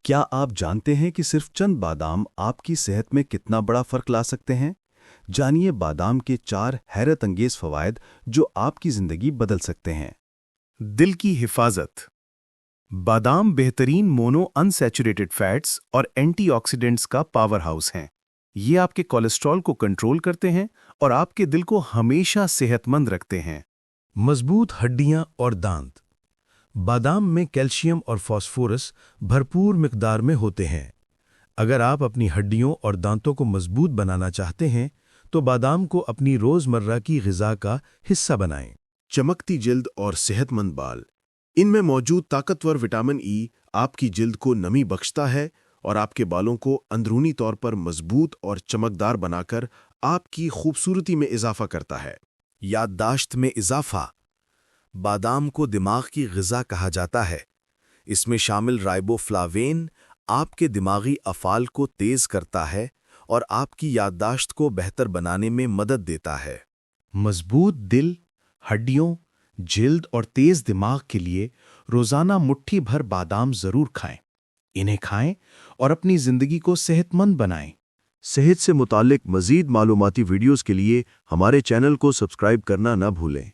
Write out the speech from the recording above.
क्या आप जानते हैं कि सिर्फ चंद बादाम आपकी सेहत में कितना बड़ा फर्क ला सकते हैं? जानिए बादाम के 4 हैरत अंगेज फवायद जो आपकी जिंदगी बदल सकते हैं। दिल की हिफाजत। बादाम बेहतरीन मोनो अनसैचुरेटेड फैट्स और एंटीऑक्सीडेंट्स का पावर हाउस हैं। ये आपके कोलेस्ट्रॉल को कंट्रोल करते हैं और आपके दिल को हमेशा सेहतमंद रखते हैं। मजबूत हड्डियां और दांत। बादाम में कैल्शियम और फास्फोरस भरपूर मिकदार में होते हैं। अगर आप अपनी हड्डियों और दांतों को मजबूत बनाना चाहते हैं तो बादाम को अपनी रोजमर्रा की ग़िज़ा का हिस्सा बनाएं। चमकती जिल्द और सेहतमंद बाल। इनमें मौजूद ताकतवर विटामिन ई आपकी जिल्द को नमी बख्शता है और आपके बालों को अंदरूनी तौर पर मजबूत और चमकदार बनाकर आपकी खूबसूरती में इजाफा करता है। याददाश्त में इजाफा। बादाम को दिमाग की ग़िज़ा कहा जाता है। इसमें शामिल राइबोफ्लावेन आपके दिमागी अफ़ाल को तेज़ करता है और आपकी याददाश्त को बेहतर बनाने में मदद देता है। मजबूत दिल, हड्डियों, जिल्द और तेज दिमाग के लिए रोजाना मुट्ठी भर बादाम जरूर खाएं। इन्हें खाएं और अपनी जिंदगी को सेहतमंद बनाएं। सेहत से मुताल्लिक मज़ीद मालूमाती वीडियोज़ के लिए हमारे चैनल को सब्सक्राइब करना न भूलें।